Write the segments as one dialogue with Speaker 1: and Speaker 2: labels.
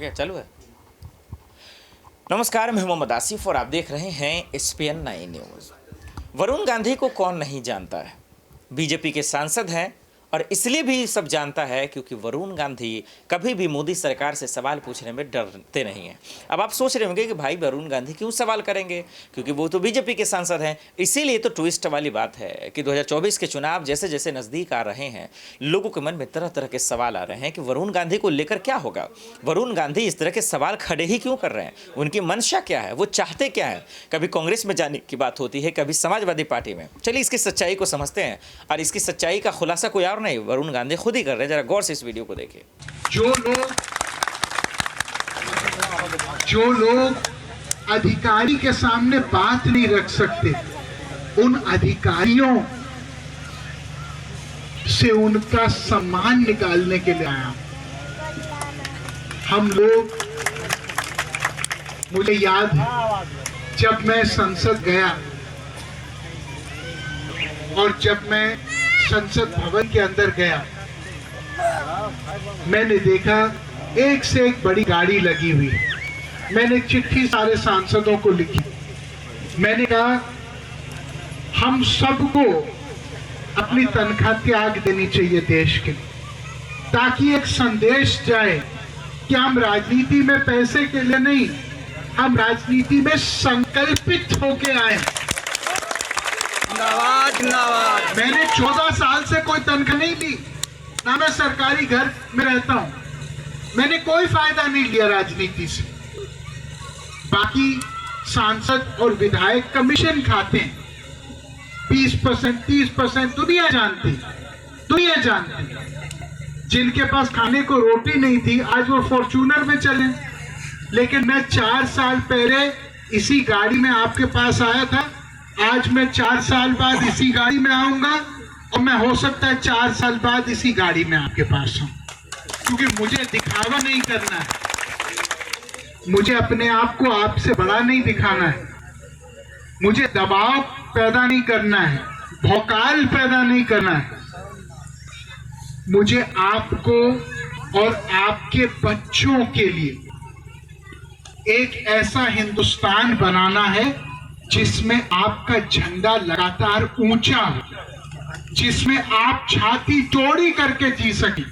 Speaker 1: गया, चालू है। नमस्कार, मैं मोहम्मद आसिफ और आप देख रहे हैं SPN 9 न्यूज़। वरुण गांधी को कौन नहीं जानता है। बीजेपी के सांसद हैं और इसलिए भी सब जानता है क्योंकि वरुण गांधी कभी भी मोदी सरकार से सवाल पूछने में डरते नहीं हैं। अब आप सोच रहे होंगे कि भाई वरुण गांधी क्यों सवाल करेंगे, क्योंकि वो तो बीजेपी के सांसद हैं। इसीलिए तो ट्विस्ट वाली बात है कि 2024 के चुनाव जैसे जैसे नज़दीक आ रहे हैं, लोगों के मन में तरह तरह के सवाल आ रहे हैं कि वरुण गांधी को लेकर क्या होगा। वरुण गांधी इस तरह के सवाल खड़े ही क्यों कर रहे हैं, उनकी मंशा क्या है, वो चाहते क्या है। कभी कांग्रेस में जाने की बात होती है, कभी समाजवादी पार्टी में। चलिए इसकी सच्चाई को समझते हैं और इसकी सच्चाई का खुलासा कोई और नहीं, वरुण गांधी खुद ही कर रहे हैं। जरा गौर से इस वीडियो को देखिए।
Speaker 2: जो लोग अधिकारी के सामने बात नहीं रख सकते, उन अधिकारियों से उनका सम्मान निकालने के लिए आया। हम लोग, मुझे याद है जब मैं संसद गया और जब मैं संसद भवन के अंदर गया, मैंने देखा एक से एक बड़ी गाड़ी लगी हुई है। मैंने चिट्ठी सारे सांसदों को लिखी। मैंने कहा हम सबको अपनी तनख्वाह त्याग देनी चाहिए देश के लिए, ताकि एक संदेश जाए कि हम राजनीति में पैसे के लिए नहीं, हम राजनीति में संकल्पित होके आए। मैंने 14 साल से कोई तनख्वाह नहीं ली, ना मैं सरकारी घर में रहता हूं। मैंने कोई फायदा नहीं लिया राजनीति से। बाकी सांसद और विधायक कमीशन खाते हैं, 20%, 30%। दुनिया जानती। जिनके पास खाने को रोटी नहीं थी, आज वो फॉर्च्यूनर में चले। लेकिन मैं 4 साल पहले इसी गाड़ी में आपके पास आया था। आज मैं 4 साल बाद इसी गाड़ी में आऊंगा और मैं हो सकता है 4 साल बाद इसी गाड़ी में आपके पास हूं, क्योंकि मुझे दिखावा नहीं करना है। मुझे अपने आप को आपसे बड़ा नहीं दिखाना है। मुझे दबाव पैदा नहीं करना है, भौकाल पैदा नहीं करना है। मुझे आपको और आपके बच्चों के लिए एक ऐसा हिंदुस्तान बनाना है जिसमें आपका झंडा लगातार ऊंचा हो, जिसमें आप छाती तोड़ी करके जी सकें।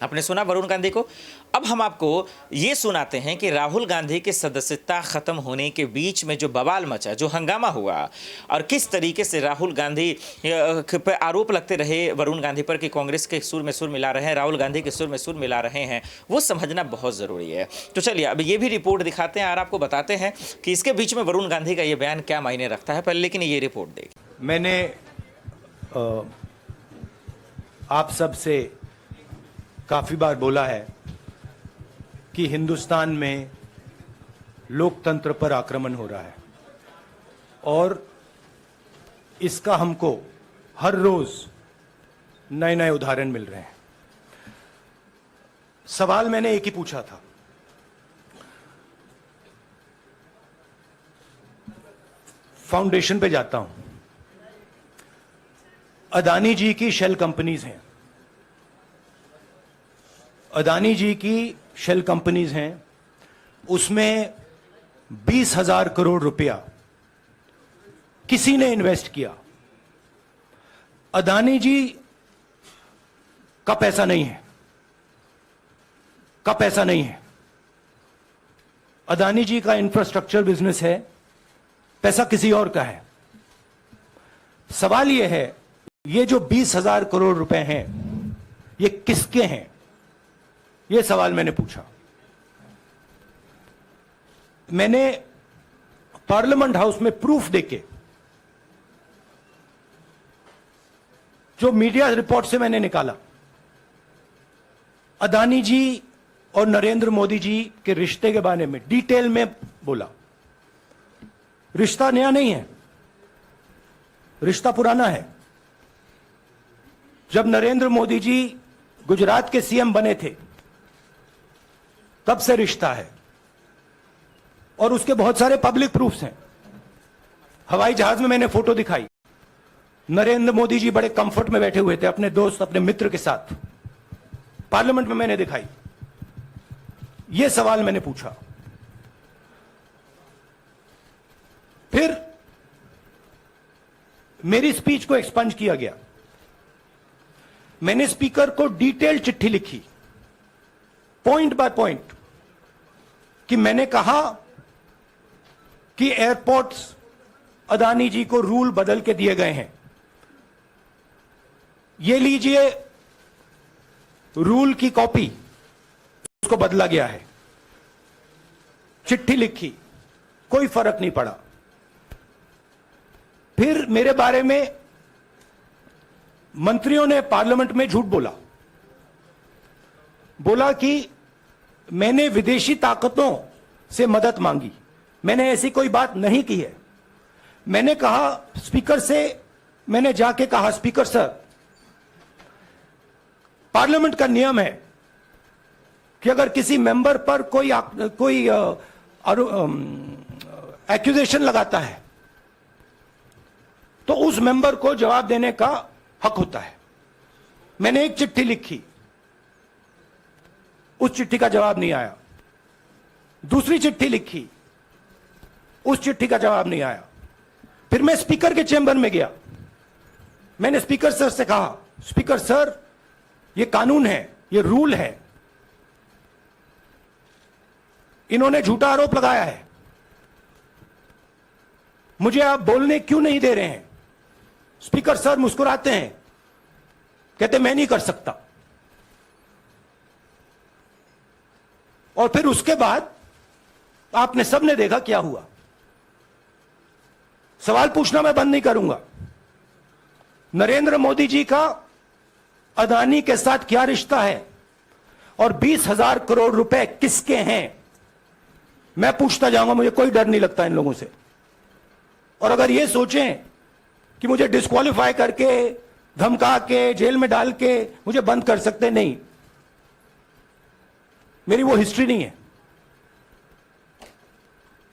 Speaker 1: आपने सुना वरुण गांधी को। अब हम आपको ये सुनाते हैं कि राहुल गांधी की सदस्यता खत्म होने के बीच में जो बवाल मचा, जो हंगामा हुआ और किस तरीके से राहुल गांधी पर आरोप लगते रहे वरुण गांधी पर कि कांग्रेस के सुर में सुर मिला रहे हैं, राहुल गांधी के सुर में सुर मिला रहे हैं, वो समझना बहुत ज़रूरी है। तो चलिए अब ये भी रिपोर्ट दिखाते हैं और आपको बताते हैं कि इसके बीच में वरुण गांधी का ये बयान क्या मायने रखता है। पहले लेकिन ये रिपोर्ट देखिए।
Speaker 3: मैंने आप सब से काफ़ी बार बोला है कि हिंदुस्तान में लोकतंत्र पर आक्रमण हो रहा है और इसका हमको हर रोज नए नए उदाहरण मिल रहे हैं। सवाल मैंने एक ही पूछा था, फाउंडेशन पे जाता हूं, अदानी जी की शेल कंपनीज हैं, अदानी जी की शेल कंपनीज हैं, उसमें 20,000 करोड़ रुपया किसी ने इन्वेस्ट किया। अदानी जी का पैसा नहीं है, अदानी जी का इंफ्रास्ट्रक्चर बिजनेस है, पैसा किसी और का है। सवाल यह है, ये जो 20,000 करोड़ रुपए हैं, ये किसके हैं? ये सवाल मैंने पूछा। मैंने पार्लियामेंट हाउस में प्रूफ देके, जो मीडिया रिपोर्ट से मैंने निकाला, अदानी जी और नरेंद्र मोदी जी के रिश्ते के बारे में डिटेल में बोला। रिश्ता नया नहीं है, रिश्ता पुराना है। जब नरेंद्र मोदी जी गुजरात के सीएम बने थे, तब से रिश्ता है और उसके बहुत सारे पब्लिक प्रूफ्स हैं। हवाई जहाज में मैंने फोटो दिखाई, नरेंद्र मोदी जी बड़े कंफर्ट में बैठे हुए थे अपने दोस्त, अपने मित्र के साथ। पार्लियामेंट में मैंने दिखाई। यह सवाल मैंने पूछा। फिर मेरी स्पीच को एक्सपंज किया गया। मैंने स्पीकर को डिटेल चिट्ठी लिखी, पॉइंट बाय पॉइंट, कि मैंने कहा कि एयरपोर्ट्स अदानी जी को रूल बदल के दिए गए हैं। ये लीजिए रूल की कॉपी, उसको बदला गया है। चिट्ठी लिखी, कोई फर्क नहीं पड़ा। फिर मेरे बारे में मंत्रियों ने पार्लियामेंट में झूठ बोला कि मैंने विदेशी ताकतों से मदद मांगी। मैंने ऐसी कोई बात नहीं की है। मैंने कहा स्पीकर से, मैंने जाके कहा स्पीकर सर, पार्लियामेंट का नियम है कि अगर किसी मेंबर पर कोई एक्यूजेशन लगाता है तो उस मेंबर को जवाब देने का हक होता है। मैंने एक चिट्ठी लिखी, उस चिट्ठी का जवाब नहीं आया। दूसरी चिट्ठी लिखी, उस चिट्ठी का जवाब नहीं आया। फिर मैं स्पीकर के चेंबर में गया। मैंने स्पीकर सर से कहा, स्पीकर सर, यह कानून है, यह रूल है, इन्होंने झूठा आरोप लगाया है, मुझे आप बोलने क्यों नहीं दे रहे हैं? स्पीकर सर मुस्कुराते हैं, कहते मैं नहीं कर सकता। और फिर उसके बाद आपने सबने देखा क्या हुआ। सवाल पूछना मैं बंद नहीं करूंगा। नरेंद्र मोदी जी का अदानी के साथ क्या रिश्ता है और 20,000 करोड़ रुपए किसके हैं, मैं पूछता जाऊंगा। मुझे कोई डर नहीं लगता इन लोगों से। और अगर ये सोचें कि मुझे डिस्क्वालीफाई करके, धमका के, जेल में डाल के मुझे बंद कर सकते, नहीं, मेरी वो हिस्ट्री नहीं है।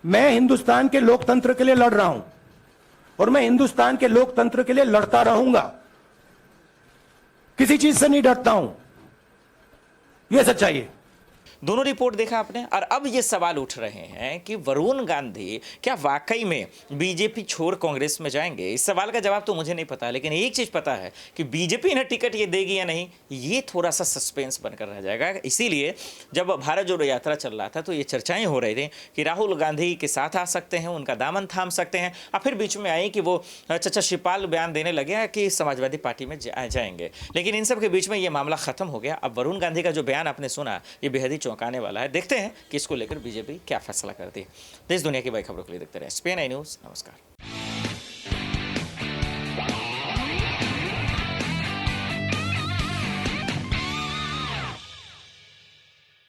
Speaker 3: मैं हिंदुस्तान के लोकतंत्र के लिए लड़ रहा हूं और मैं हिंदुस्तान के लोकतंत्र के लिए लड़ता रहूंगा। किसी चीज से नहीं डरता हूं, यह सच्चाई है।
Speaker 1: दोनों रिपोर्ट देखा आपने, और अब ये सवाल उठ रहे हैं कि वरुण गांधी क्या वाकई में बीजेपी छोड़ कांग्रेस में जाएंगे। इस सवाल का जवाब तो मुझे नहीं पता, लेकिन एक चीज़ पता है कि बीजेपी इन्हें टिकट ये देगी या नहीं, ये थोड़ा सा सस्पेंस बनकर रह जाएगा। इसीलिए जब भारत जोड़ो यात्रा चल रहा था तो ये चर्चाएं हो रही थी कि राहुल गांधी के साथ आ सकते हैं, उनका दामन थाम सकते हैं, और फिर बीच में आई कि वो चचा शिवपाल बयान देने लगे कि समाजवादी पार्टी में जाएंगे। लेकिन इन सब के बीच में ये मामला खत्म हो गया। अब वरुण गांधी का जो बयान आपने सुना, ये बेहद ही चौंकाने वाला है। देखते हैं कि इसको लेकर बीजेपी क्या फैसला करती है। देश दुनिया की बड़ी खबरों के लिए देखते रहे SPN न्यूज़। नमस्कार।